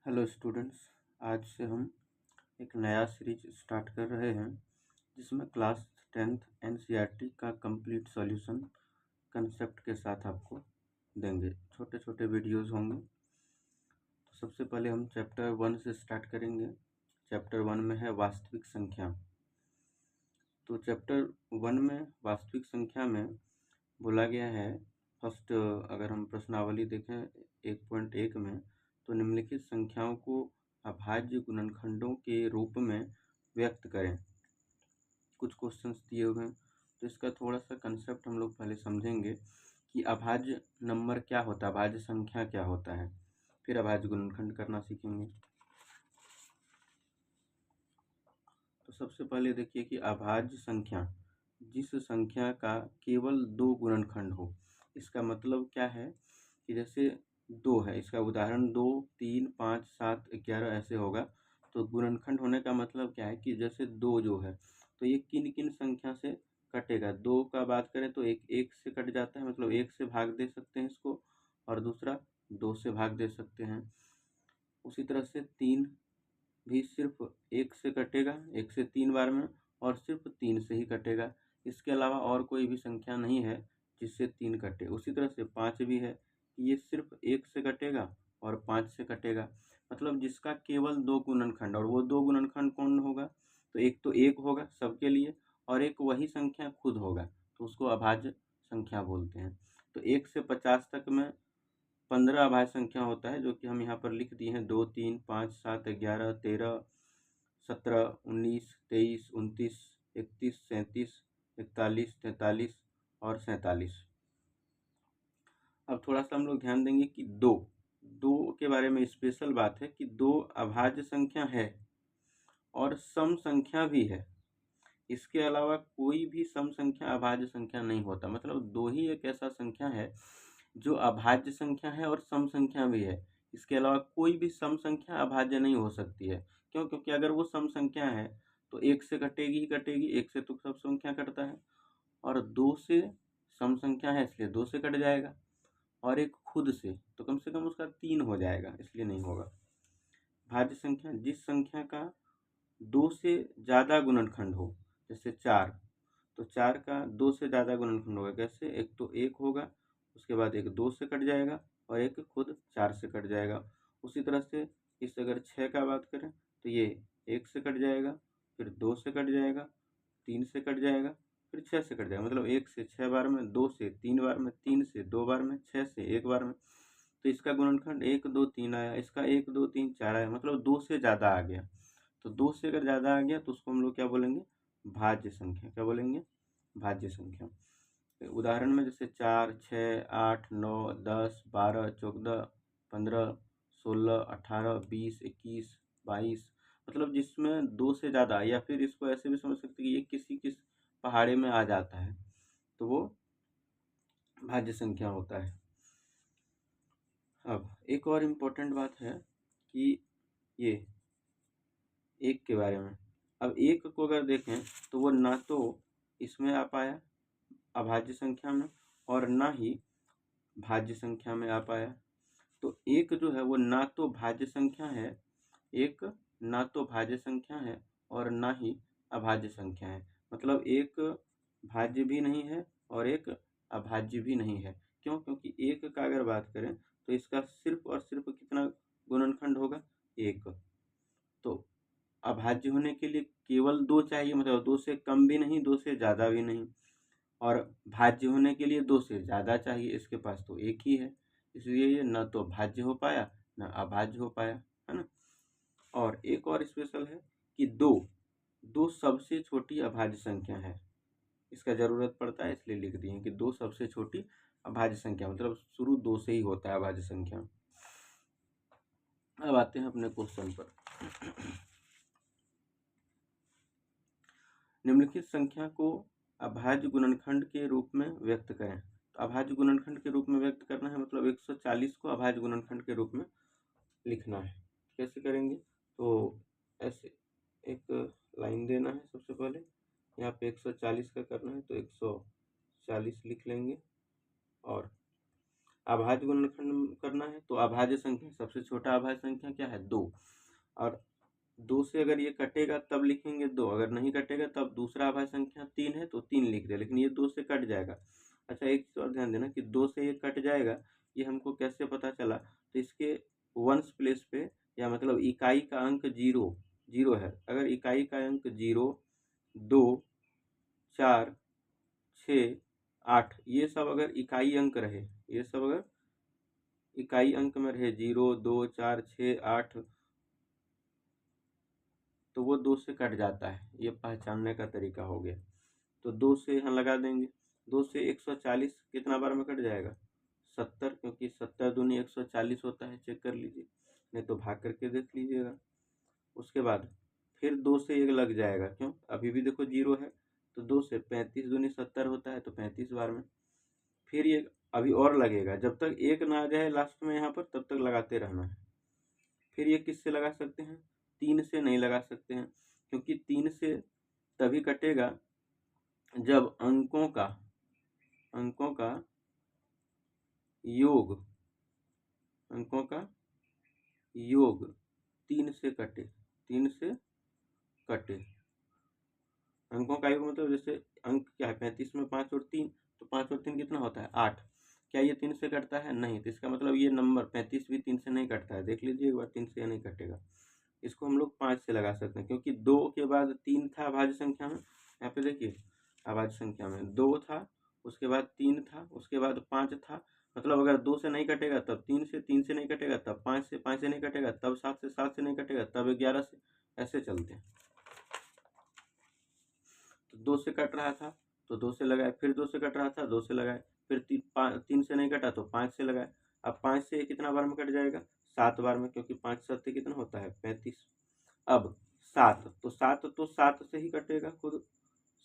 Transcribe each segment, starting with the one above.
Hello students, आज से हम एक नया सीरीज स्टार्ट कर रहे हैं जिसमें क्लास 10th एनसीईआरटी का कंप्लीट सॉल्यूशन कंसेप्ट के साथ आपको देंगे। छोटे छोटे वीडियोस होंगे। तो सबसे पहले हम चैप्टर 1 से स्टार्ट करेंगे। चैप्टर 1 में है वास्तविक संख्या। तो चैप्टर 1 में वास्तविक संख्या में बोला गया है, फर्स्ट अगर हम प्रश्नावली देखें 1.1 में, तो निम्नलिखित संख्याओं को अभाज्य गुणनखंडों के रूप में व्यक्त करें। कुछ क्वेश्चंस दिए हुए हैं, तो इसका थोड़ा सा कंसेप्ट हम लोग पहले समझेंगे कि अभाज्य नंबर क्या होता है, अभाज्य संख्या क्या होता है, फिर अभाज्य गुणनखंड करना सीखेंगे। तो सबसे पहले देखिए कि अभाज्य संख्या जिस संख्या का केवल 2 गुणनखंड हो। इसका मतलब क्या है कि जैसे 2 है, इसका उदाहरण 2, 3, 5, 7, 11 ऐसे होगा। तो गुणनखंड होने का मतलब क्या है कि जैसे 2 जो है, तो ये किन किन संख्या से कटेगा। 2 का बात करें तो एक से कट जाता है, मतलब 1 से भाग दे सकते हैं इसको, और दूसरा 2 से भाग दे सकते हैं। उसी तरह से 3 भी सिर्फ 1 से कटेगा, 1 से 3 बार में, और सिर्फ 3 से ही कटेगा। इसके अलावा और कोई भी संख्या नहीं है जिससे 3 कटे। उसी तरह से 5 भी है कि ये सिर्फ 1 से कटेगा और 5 से कटेगा। मतलब जिसका केवल 2 गुणनखंड, और वो 2 गुणनखंड कौन होगा, तो एक तो 1 होगा सबके लिए, और एक वही संख्या खुद होगा, तो उसको अभाज्य संख्या बोलते हैं। तो 1 से 50 तक में 15 अभाज्य संख्या होता है, जो कि हम यहाँ पर लिख दिए हैं। 2, 3, 5, 7, 11, 13, 17, 19, 23, 29, 31, 37, 41, 43 और 47। अब थोड़ा सा हम लोग ध्यान देंगे कि दो के बारे में स्पेशल बात है कि 2 अभाज्य संख्या है और सम संख्या भी है। इसके अलावा कोई भी सम संख्या अभाज्य संख्या नहीं होता। मतलब 2 ही एक ऐसा संख्या है जो अभाज्य संख्या है और सम संख्या भी है। इसके अलावा कोई भी सम संख्या अभाज्य नहीं हो सकती है। क्यों? क्योंकि अगर वो सम संख्या है तो 1 से कटेगी ही कटेगी, 1 से तो सब संख्या कटता है, और 2 से सम संख्या है इसलिए 2 से कट जाएगा, और एक खुद से कम उसका 3 हो जाएगा, इसलिए नहीं होगा। भाज्य संख्या जिस संख्या का 2 से ज़्यादा गुणनखंड हो, जैसे 4, तो 4 का 2 से ज़्यादा गुणनखंड होगा। कैसे? एक तो 1 होगा, उसके बाद एक 2 से कट जाएगा, और एक खुद 4 से कट जाएगा। उसी तरह से इस अगर 6 का बात करें तो ये 1 से कट जाएगा, फिर 2 से कट जाएगा, 3 से कट जाएगा, फिर 6 से कट जाएगा। मतलब 1 से 6 बार में, 2 से 3 बार में, 3 से 2 बार में, 6 से 1 बार में। तो इसका गुणनखंड 1, 2, 3 आया, इसका 1, 2, 3, 4 आया, मतलब 2 से ज़्यादा आ गया। तो 2 से अगर ज़्यादा आ गया तो उसको हम लोग क्या बोलेंगे? भाज्य संख्या। क्या बोलेंगे? भाज्य संख्या। उदाहरण में जैसे 4, 6, 8, 9, 10, 12, 14, 15, 16, 18, 20, 21, 22, मतलब जिसमें 2 से ज़्यादा, या फिर इसको ऐसे भी समझ सकते हैं कि ये किस पहाड़े में आ जाता है, तो वो भाज्य संख्या होता है। अब एक और इम्पोर्टेंट बात है कि ये 1 के बारे में। अब 1 को अगर देखें तो वो ना तो इसमें आ पाया अभाज्य संख्या में, और ना ही भाज्य संख्या में आ पाया। तो 1 जो है वो ना तो भाज्य संख्या है, 1 ना तो भाज्य संख्या है और ना ही अभाज्य संख्या है। मतलब 1 भाज्य भी नहीं है और 1 अभाज्य भी नहीं है। क्यों? क्योंकि 1 का अगर बात करें तो इसका सिर्फ और सिर्फ कितना गुणनखंड होगा? 1। तो अभाज्य होने के लिए केवल 2 चाहिए, मतलब 2 से कम भी नहीं, 2 से ज़्यादा भी नहीं, और भाज्य होने के लिए 2 से ज़्यादा चाहिए। इसके पास तो 1 ही है, इसलिए ये न तो भाज्य हो पाया न अभाज्य हो पाया, है ना। और एक और स्पेशल है कि 2 सबसे छोटी अभाज्य संख्या है। इसका ज़रूरत पड़ता है इसलिए लिख दिए कि 2 सबसे छोटी अभाज्य संख्या, मतलब शुरू 2 से ही होता है अभाज्य संख्या। अब आते हैं अपने क्वेश्चन पर। निम्नलिखित संख्या को अभाज्य गुणनखंड के रूप में व्यक्त करें। तो अभाज्य गुणनखंड के रूप में व्यक्त करना है, मतलब 140 को अभाज्य गुणनखंड के रूप में लिखना है। कैसे करेंगे? तो ऐसे एक लाइन देना है। सबसे पहले यहाँ पे 140 का करना है, तो 140 लिख लेंगे। और अभाज्य गुणनखंड करना है तो अभाज्य संख्या, सबसे छोटा अभाज्य संख्या क्या है 2, और 2 से अगर ये कटेगा तब लिखेंगे 2, अगर नहीं कटेगा तब दूसरा अभाज्य संख्या 3 है तो 3 लिख दे, लेकिन ये 2 से कट जाएगा। अच्छा एक चीज़ और ध्यान देना कि 2 से ये कट जाएगा, ये हमको कैसे पता चला, तो इसके वंस प्लेस पे या मतलब इकाई का अंक 0 है, अगर इकाई का अंक 0, 2, 4, 6, 8 ये सब अगर इकाई अंक रहे, ये सब अगर इकाई अंक में रहे 0, 2, 4, 6, 8, तो वो 2 से कट जाता है। ये पहचानने का तरीका हो गया। तो 2 से यहाँ लगा देंगे, 2 से 140 कितना बार में कट जाएगा 70, क्योंकि 70 दूनी 140 होता है, चेक कर लीजिए, नहीं तो भाग करके देख लीजिएगा। उसके बाद फिर 2 से एक लग जाएगा, क्यों अभी भी देखो 0 है, तो 2 से 35 दूनी 70 होता है, तो 35 बार में। फिर ये अभी और लगेगा, जब तक एक ना आ जाए लास्ट में यहाँ पर तब तक लगाते रहना है। फिर ये किससे लगा सकते हैं, 3 से नहीं लगा सकते हैं, क्योंकि 3 से तभी कटेगा जब अंकों का योग, अंकों का योग 3 से कटे, 3 से कटे। अंकों का योग मतलब जैसे अंक क्या है 35 में 5 और 3, तो 5 और 3 कितना होता है 8, क्या ये 3 से कटता है, नहीं, तो इसका मतलब ये नंबर 35 भी 3 से नहीं कटता है, देख लीजिए एक बार, 3 से नहीं कटेगा। इसको हम लोग 5 से लगा सकते हैं, क्योंकि 2 के बाद 3 था अभाज्य संख्या में, यहाँ पे देखिए अभाज्य संख्या में 2 था, उसके बाद 3 था, उसके बाद 5 था, मतलब अगर 2 से नहीं कटेगा तब 3 से, 3 से नहीं कटेगा तब 5 से, 5 से नहीं कटेगा तब 7 से, 7 से नहीं कटेगा तब 11 से, ऐसे चलते हैं। तो 2 से कट रहा था तो 2 से लगाए, फिर 2 से कट रहा था 2 से लगाए, फिर 3 से नहीं कटा तो 5 से लगाए। अब 5 से कितना बार में कट जाएगा 7 बार में, क्योंकि 5 7 कितना होता है 35। अब 7 तो 7 से ही कटेगा खुद,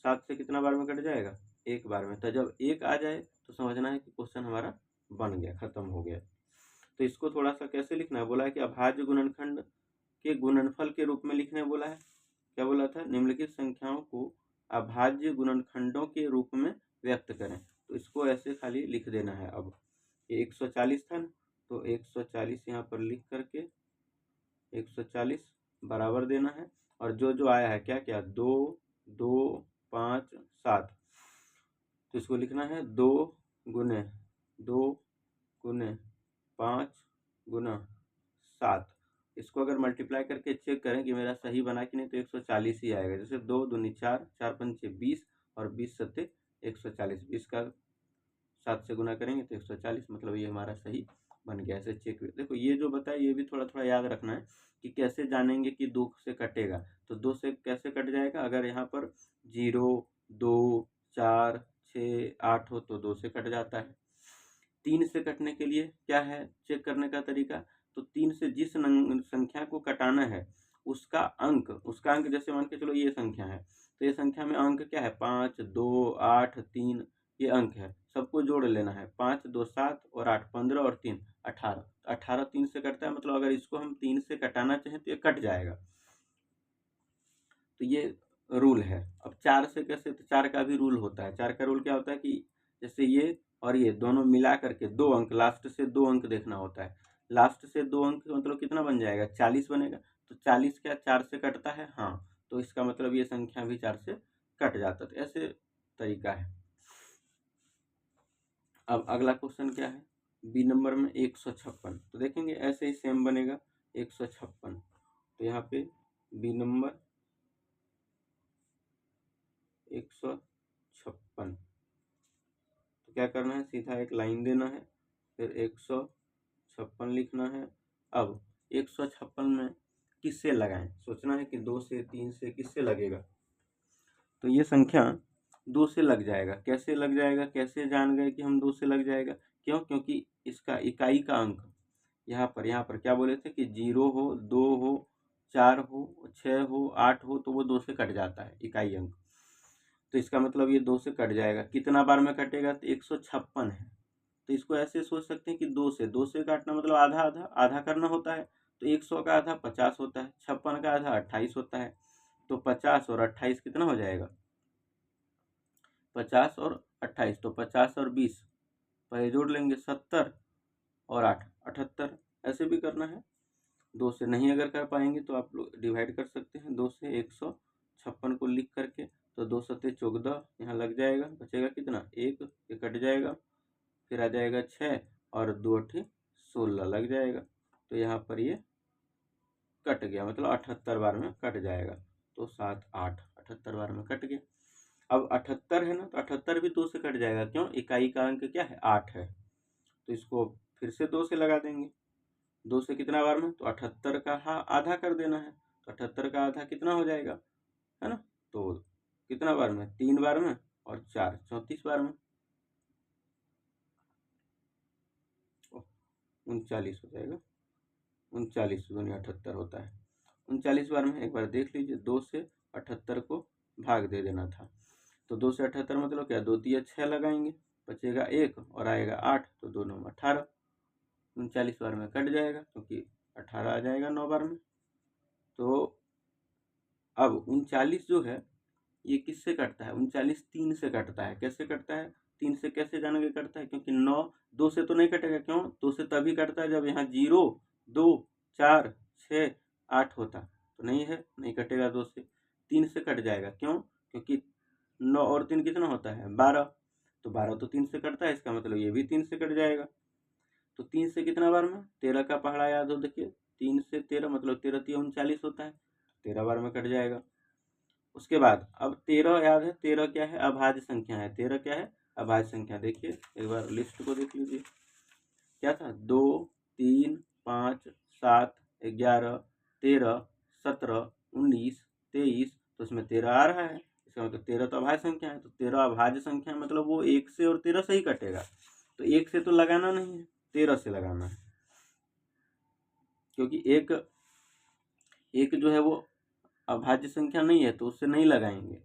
7 से कितना बार में कट जाएगा 1 बार में। तो जब 1 आ जाए तो समझना है कि क्वेश्चन हमारा बन गया, खत्म हो गया। तो इसको थोड़ा सा कैसे लिखना है, बोला है कि अभाज्य गुणनखंड के गुणनफल के रूप में लिखने बोला है। क्या बोला था, निम्नलिखित संख्याओं को अभाज्य गुणनखंडों के रूप में व्यक्त करें। तो इसको ऐसे खाली लिख देना है। अब ये 140 था ना, तो 140 यहाँ पर लिख करके 140 बराबर देना है, और जो जो आया है क्या क्या 2, 2, 5, 7, तो इसको लिखना है 2 गुने 2 गुने 5 गुना 7। इसको अगर मल्टीप्लाई करके चेक करें कि मेरा सही बना कि नहीं, तो 140 ही आएगा। जैसे 2 दूनी 4, 4 पंचे 20 और 20 सत्ते 140, 20 का 7 से गुना करेंगे तो 140, मतलब ये हमारा सही बन गया। ऐसे चेक देखो, ये जो बताया ये भी थोड़ा थोड़ा याद रखना है कि कैसे जानेंगे कि 2 से कटेगा। तो 2 से कैसे कट जाएगा, अगर यहाँ पर 0, 2, 4, 6, 8 हो तो 2 से कट जाता है। 3 से कटने के लिए क्या है चेक करने का तरीका, तो 3 से जिस संख्या को कटाना है उसका अंक जैसे मान के चलो ये संख्या है, तो ये संख्या में अंक क्या है 5, 2, 8, 3, ये अंक है, सबको जोड़ लेना है। 5, 2, 7 और 8, 15 और 3 18, 18 3 से कटता है, मतलब अगर इसको हम 3 से कटाना चाहें तो ये कट जाएगा। तो ये रूल है। अब 4 से कैसे, तो 4 का भी रूल होता है। 4 का रूल क्या होता है कि जैसे ये और ये दोनों मिला करके 2 अंक, लास्ट से 2 अंक देखना होता है। लास्ट से 2 अंक मतलब कितना बन जाएगा 40 बनेगा। तो 40 क्या 4 से कटता है, हाँ, तो इसका मतलब ये संख्या भी 4 से कट जाता है। तो ऐसे तरीका है। अब अगला क्वेश्चन क्या है, बी नंबर में 156। तो देखेंगे ऐसे ही सेम बनेगा 156। तो यहाँ पे बी नंबर 156, तो क्या करना है, सीधा एक लाइन देना है, फिर 156 लिखना है। अब 156 में किससे लगाएं, सोचना है कि 2 से 3 से किससे लगेगा। तो ये संख्या 2 से लग जाएगा। कैसे लग जाएगा, कैसे जान गए कि हम 2 से लग जाएगा, क्यों, क्योंकि इसका इकाई का अंक यहाँ पर क्या बोले थे कि 0 हो, 2 हो, 4 हो, 6 हो, 8 हो, तो वो 2 से कट जाता है इकाई अंक। तो इसका मतलब ये 2 से कट जाएगा। कितना बार में कटेगा, तो 156 है। तो इसको ऐसे सोच सकते हैं कि 2 से काटना मतलब आधा आधा आधा करना होता है। तो 100 का आधा 50 होता है, 56 का आधा 28 होता है। तो 50 और 28 कितना हो जाएगा, 50 और 28, तो 50 और 20 पहले जोड़ लेंगे 70, और 8 78, ऐसे भी करना है। 2 से नहीं अगर कर पाएंगे तो आप लोग डिवाइड कर सकते हैं 2 से 156 को लिख करके। तो 2 सत्ते 14 यहाँ लग जाएगा, बचेगा कितना 1, ये कट जाएगा, फिर आ जाएगा 6 और 2 8 16 लग जाएगा। तो यहाँ पर ये कट गया, मतलब 78 बार में कट जाएगा। तो 7 8 78 बार में कट गया। अब 78 है ना, तो 78 भी 2 से कट जाएगा, क्यों, इकाई का अंक क्या है 8 है। तो इसको फिर से 2 से लगा देंगे। 2 से कितना बार में, तो 78 का आधा कर देना है। तो 78 का आधा कितना हो जाएगा, है ना, तो कितना बार में, 3 बार में और 4 34 बार में 39 हो जाएगा। 39 दूनी 78 होता है। 39 बार में एक बार देख लीजिए, 2 से 78 को भाग दे देना था। तो 2 से 78 मतलब क्या, 2 तिया 6 लगाएंगे, बचेगा 1 और आएगा 8, तो 2 9 18। 39 बार में कट जाएगा क्योंकि 18 आ जाएगा 9 बार में। तो अब 39 जो है ये किससे कटता है, 39 3 से कटता है। कैसे कटता है, 3 से कैसे जानेंगे कटता है, क्योंकि 9 2 से तो नहीं कटेगा, क्यों, 2 से तभी कटता है जब यहाँ 0 2 4 6 8 होता, तो नहीं है, नहीं कटेगा 2 से। 3 से कट जाएगा, क्यों, क्योंकि 9 और 3 कितना होता है 12, तो 12 तो 3 से कटता है, इसका मतलब ये भी 3 से कट जाएगा। तो 3 से कितना बार में, 13 का पहाड़ा याद हो, देखिए 3 से 13 मतलब 13 3 39 होता है, 13 बार में कट जाएगा। उसके बाद अब 13 याद है, 13 क्या है, अभाज्य संख्या है। 13 क्या है, अभाज्य संख्या। देखिए एक बार लिस्ट को देख लीजिए, क्या था, 2 3 5 7 11 13 17 19 23, तो इसमें 13 आ रहा है, इसका मतलब 13 तो अभाज्य संख्या है। तो 13 अभाज्य संख्या मतलब वो 1 से और 13 से ही कटेगा, तो 1 से तो लगाना नहीं है, 13 से लगाना है, क्योंकि एक जो है वो अभाज्य संख्या नहीं है, तो उससे नहीं लगाएंगे,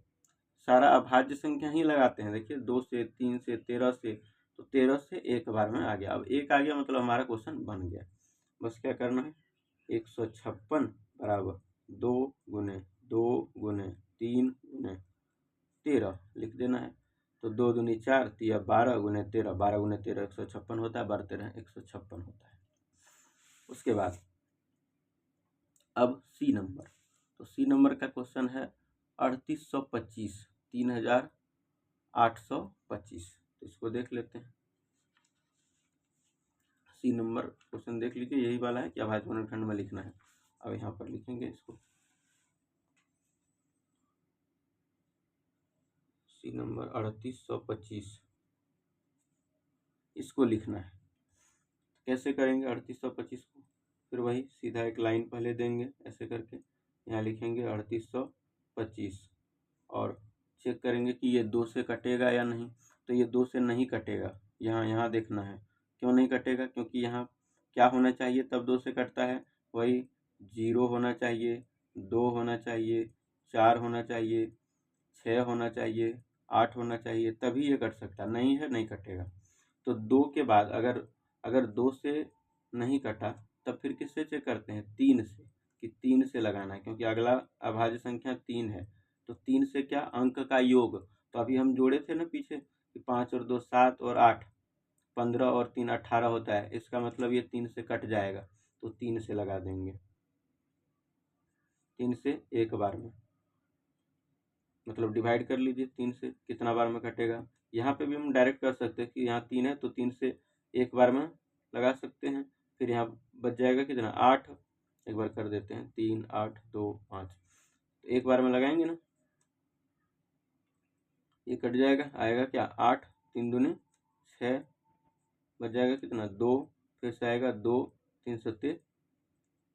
सारा अभाज्य संख्या ही लगाते हैं। देखिए 2 से 3 से 13 से, तो 13 से एक बार में आ गया। अब एक आ गया मतलब हमारा क्वेश्चन बन गया। बस क्या करना है, 156 बराबर 2 गुने 2 गुने 3 गुने 13 लिख देना है। तो 2 दूनी 4 तिया 12 गुने 13, 12 गुने 13 156 होता है, 12 13 156 होता है। उसके बाद अब सी नंबर, तो सी नंबर का क्वेश्चन है 3825 3825। तो इसको देख लेते हैं। सी नंबर क्वेश्चन देख लीजिए, यही वाला है कि अभाज्य गुणनखंड में लिखना है। अब यहाँ पर लिखेंगे इसको, सी नंबर 3825, इसको लिखना है। कैसे करेंगे 3825 को, फिर वही सीधा एक लाइन पहले देंगे ऐसे करके, यहाँ लिखेंगे 3825 और चेक करेंगे कि ये 2 से कटेगा या नहीं। तो ये 2 से नहीं कटेगा, यहाँ देखना है क्यों नहीं कटेगा, क्योंकि यहाँ क्या होना चाहिए तब 2 से कटता है, वही 0 होना चाहिए, 2 होना चाहिए, 4 होना चाहिए, 6 होना चाहिए, 8 होना चाहिए, तभी ये कट सकता, नहीं है नहीं कटेगा। तो 2 के बाद अगर 2 से नहीं कटा, तब फिर किससे चेक करते हैं, 3 से, कि 3 से लगाना है, क्योंकि अगला अभाज्य संख्या 3 है। तो 3 से क्या, अंक का योग, तो अभी हम जोड़े थे ना पीछे कि 5 और 2 7 और 8 15 और 3 18 होता है, इसका मतलब ये 3 से कट जाएगा, तो 3 से लगा देंगे, 3 से एक बार में, मतलब डिवाइड कर लीजिए 3 से कितना बार में कटेगा। यहाँ पे भी हम डायरेक्ट कर सकते हैं कि यहाँ 3 है तो 3 से एक बार में लगा सकते हैं, फिर यहाँ बच जाएगा कितना 8, एक बार कर देते हैं 3 8 2 5, तो एक बार में लगाएंगे ना, ये कट जाएगा, आएगा क्या 8 3 दूने 6, बच जाएगा कितना 2, फिर से आएगा 2 3 सत्ते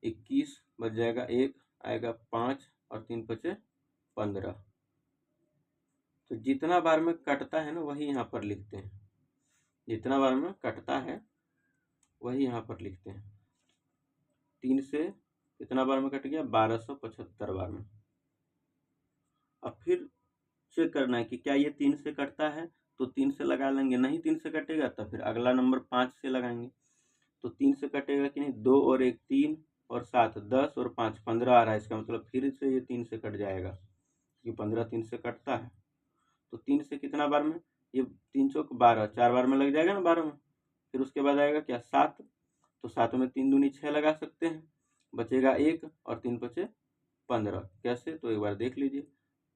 21, बच जाएगा 1, आएगा 5 और 3 पचे 15। तो जितना बार में कटता है ना वही यहाँ पर लिखते हैं, जितना बार में कटता है वही यहाँ पर लिखते हैं। 3 से कितना बार में कट गया, 1275 बार में। अब फिर चेक करना है कि क्या ये 3 से कटता है, तो 3 से लगा लेंगे, नहीं 3 से कटेगा तो फिर अगला नंबर 5 से लगाएंगे। तो 3 से कटेगा कि नहीं, 2 और 1 3 और 7 10 और 5 15 आ रहा है, इसका मतलब फिर से ये 3 से कट जाएगा, ये 15 3 से कटता है। तो 3 से कितना बार में, ये 3 चौक 12, 4 बार में लग जाएगा ना 12 में। फिर उसके बाद आएगा क्या 7, तो 7 में 3 दूनी 6 लगा सकते हैं, बचेगा 1 और 3 बचे 15। कैसे, तो एक बार देख लीजिए।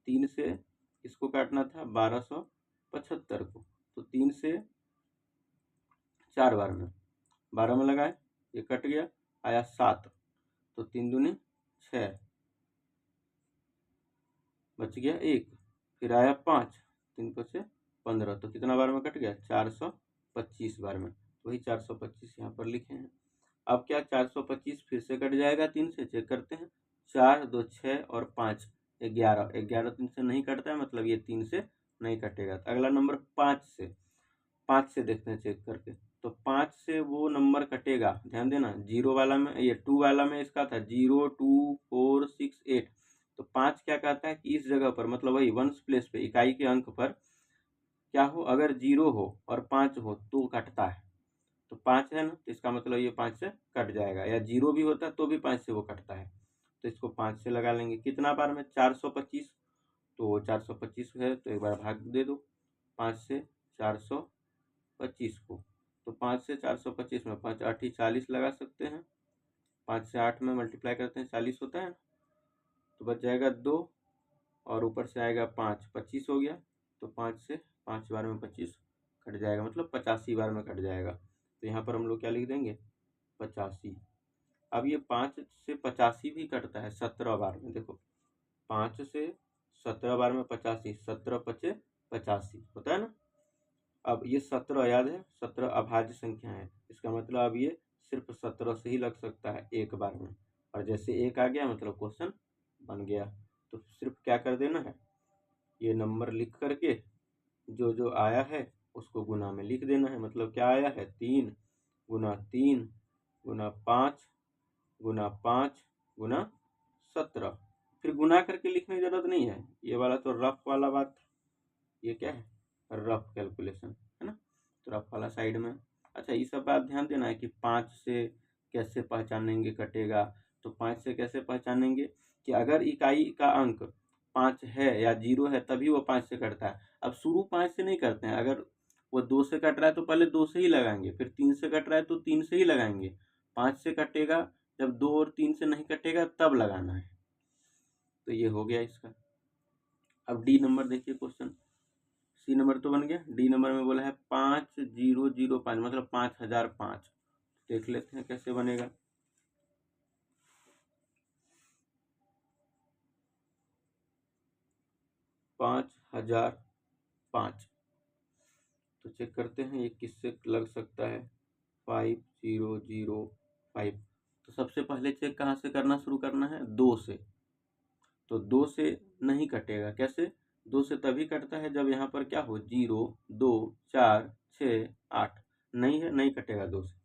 3 से इसको काटना था 1275 को, तो 3 से 4 बार में 12 में लगाए, ये कट गया, आया 7, तो 3 दूनी 6, बच गया 1, फिर आया 5, 3 बचे 15, तो कितना बार में कट गया, 425 बार में। वही 425 यहाँ पर लिखे हैं। अब क्या 425 फिर से कट जाएगा 3 से, चेक करते हैं। 4 2 6 और 5 11, 11 3 से नहीं कटता है, मतलब ये 3 से नहीं कटेगा। अगला नंबर 5 से, 5 से देखते हैं चेक करके। तो 5 से वो नंबर कटेगा, ध्यान देना, 0 वाला में, ये 2 वाला में इसका था 0 2 4 6 8। तो 5 क्या कहता है कि इस जगह पर, मतलब वही वंश प्लेस पे, इकाई के अंक पर क्या हो, अगर 0 हो और 5 हो तो कटता है। तो 5 है ना, तो इसका मतलब ये 5 से कट जाएगा, या 0 भी होता है तो भी 5 से वो कटता है। तो इसको 5 से लगा लेंगे। कितना बार में, 425, तो 425 है तो एक बार भाग दे दो 5 से 425 को। तो 5 से 425 में 5 8 40 लगा सकते हैं, 5 से 8 में मल्टीप्लाई करते हैं 40 होता है, तो बच जाएगा 2, और ऊपर से आएगा 5, 25 हो गया। तो 5 से 5 बार में 25 कट जाएगा, मतलब 85 बार में कट जाएगा। तो यहाँ पर हम लोग क्या लिख देंगे, 85। अब ये 5 से 85 भी कटता है 17 बार में, देखो 5 से 17 बार में 85, 17 पचे 85 होता है ना। अब ये 17 याद है, 17 अभाज्य संख्या है, इसका मतलब अब ये सिर्फ 17 से ही लग सकता है एक बार में, और जैसे एक आ गया मतलब क्वेश्चन बन गया। तो सिर्फ क्या कर देना है, ये नंबर लिख करके जो जो आया है उसको गुना में लिख देना है। मतलब क्या आया है, 3 गुना 3 गुना 5 गुना 5 गुना 17। फिर गुना करके लिखने की जरूरत नहीं है, ये वाला तो रफ वाला बात, ये क्या है, रफ कैलकुलेशन है ना, तो रफ वाला साइड में। अच्छा, ये सब बात ध्यान देना है कि 5 से कैसे पहचानेंगे कटेगा। तो 5 से कैसे पहचानेंगे कि अगर इकाई का अंक 5 है या 0 है तभी वो 5 से कटता है। अब शुरू 5 से नहीं करते हैं, अगर वो 2 से कट रहा है तो पहले 2 से ही लगाएंगे, फिर 3 से कट रहा है तो 3 से ही लगाएंगे। 5 से कटेगा जब 2 और 3 से नहीं कटेगा तब लगाना है। तो ये हो गया इसका। अब डी नंबर देखिए क्वेश्चन, सी नंबर तो बन गया, डी नंबर में बोला है 5005, मतलब 5005। देख लेते हैं कैसे बनेगा। 5005, तो चेक करते हैं ये किससे लग सकता है, 5005। तो सबसे पहले चेक कहाँ से करना शुरू करना है, 2 से। तो 2 से नहीं कटेगा, कैसे, 2 से तभी कटता है जब यहाँ पर क्या हो, 0 2 4 6 8, नहीं है, नहीं कटेगा 2 से।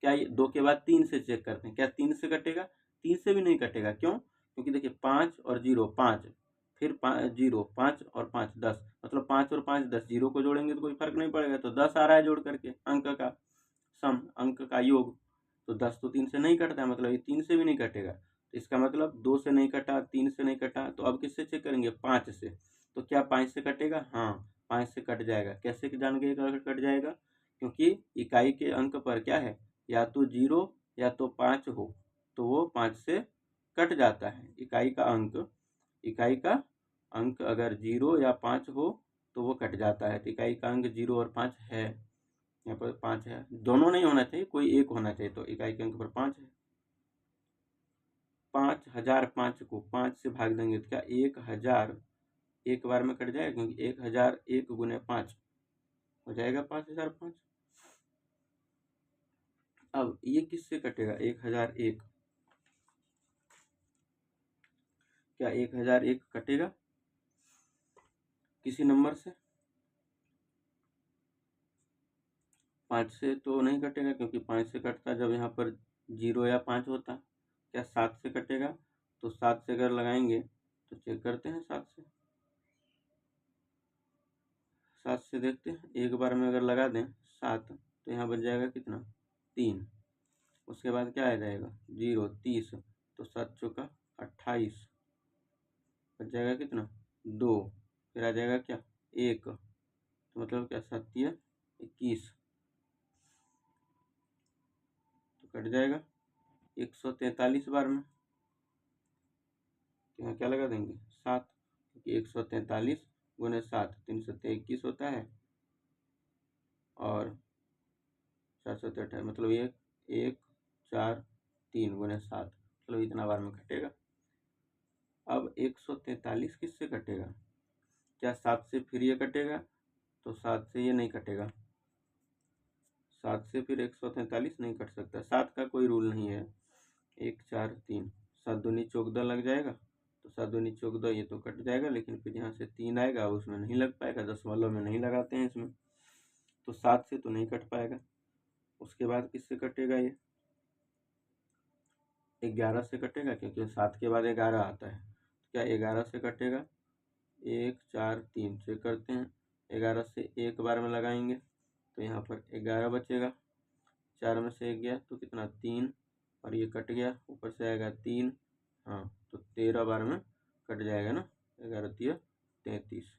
क्या ये 2 के बाद 3 से चेक करते हैं, क्या 3 से कटेगा, 3 से भी नहीं कटेगा, क्यों, क्योंकि देखिए 5 और 0 5, फिर 0 5 और 5 10, मतलब 5 और 5 10, 0 को जोड़ेंगे तो कोई फर्क नहीं पड़ेगा, तो 10 आ रहा है जोड़ करके, अंक का सम, अंक का योग। तो 10 तो 3 से नहीं कटता है, मतलब ये 3 से भी नहीं कटेगा। तो इसका मतलब 2 से नहीं कटा, 3 से नहीं कटा, तो अब किससे चेक करेंगे, 5 से। तो क्या 5 से कटेगा, हाँ 5 से कट जाएगा। कैसे जान गए कट जाएगा, क्योंकि इकाई के अंक पर क्या है, या तो 0 या तो 5 हो, तो वो 5 से कट जाता है। इकाई का अंक अगर 0 या 5 हो तो वो कट जाता है। तो इकाई का अंक 0 और 5 है, यहाँ पर 5 है, दोनों नहीं होना चाहिए, कोई एक होना चाहिए। तो इकाई के अंक पर 5 है। 5005 को 5 से भाग देंगे तो क्या 1000 एक बार में कट जाएगा, क्योंकि 1000 1 गुने 5 हो जाएगा 5005। अब ये किससे कटेगा, 1001, क्या 1001 कटेगा किसी नंबर से, 5 से तो नहीं कटेगा, क्योंकि 5 से कटता जब यहाँ पर 0 या 5 होता। क्या 7 से कटेगा, तो 7 से अगर लगाएंगे तो चेक करते हैं, 7 से देखते हैं, एक बार में अगर लगा दें 7 तो यहाँ बच जाएगा कितना, 3। उसके बाद क्या आ जाएगा, 0 30, तो 7 चौका 28, बच जाएगा कितना, 2। फिर आ जाएगा क्या, 1, तो मतलब क्या 7 या 21, तो कट जाएगा 143 बार में, तो यहाँ क्या लगा देंगे 7, क्योंकि 143 गुने 7 321 होता है, और 428 मतलब 1 1 4 3 गुने 7, मतलब इतना बार में कटेगा। अब 143 किससे कटेगा? क्या 7 से फिर ये कटेगा? तो 7 से ये नहीं कटेगा, 7 से फिर 143 नहीं कट सकता, 7 का कोई रूल नहीं है। 1 4 3 7 दूनी 14 लग जाएगा, तो 7 दूनी 14 ये तो कट जाएगा, लेकिन फिर यहाँ से 3 आएगा उसमें नहीं लग पाएगा, दशमलव में नहीं लगाते हैं इसमें, तो 7 से तो नहीं कट पाएगा। उसके बाद किससे कटेगा? ये 11 से कटेगा, क्योंकि 7 के बाद 11 आता है, क्या 11 से कटेगा? 1 4 3 से करते हैं, 11 से एक बार में लगाएंगे तो यहाँ पर 11 बचेगा, 4 में से 1 गया तो कितना 3, और ये कट गया, ऊपर से आएगा 3, हाँ तो 13 बार में कट जाएगा ना, 11 3 33,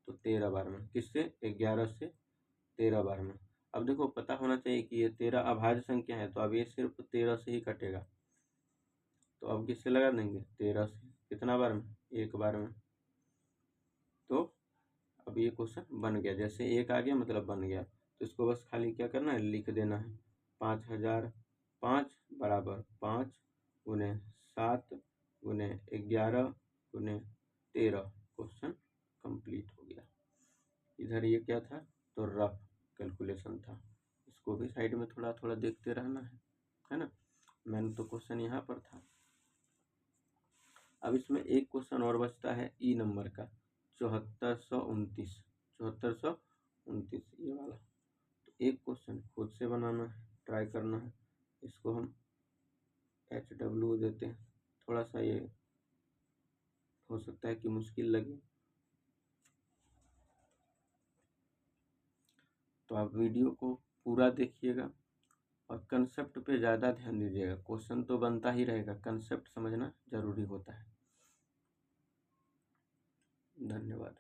तो 13 बार में, किससे? 11 से 13 बार में। अब देखो पता होना चाहिए कि ये 13 अभाज्य संख्या है, तो अब ये सिर्फ 13 से ही कटेगा, तो अब किससे लगा देंगे? 13 से, कितना बार में? एक बार में। तो अब ये क्वेश्चन बन गया, जैसे एक आ गया मतलब बन गया, तो इसको बस खाली क्या करना है, लिख देना है 5005 बराबर 5 गुने 7 गुने 11 गुने 13, क्वेश्चन कंप्लीट हो गया। इधर ये क्या था? तो रफ कैलकुलेशन था, इसको भी साइड में थोड़ा थोड़ा देखते रहना है ना। मैंने तो क्वेश्चन यहाँ पर था। अब इसमें एक क्वेश्चन और बचता है ई नंबर का, 7429 ये वाला। तो एक क्वेश्चन खुद से बनाना है, ट्राई करना है। इसको हम HW देते हैं, थोड़ा सा ये हो सकता है कि मुश्किल लगे, तो आप वीडियो को पूरा देखिएगा और कंसेप्ट पे ज़्यादा ध्यान दीजिएगा। क्वेश्चन तो बनता ही रहेगा, कंसेप्ट समझना जरूरी होता है। धन्यवाद।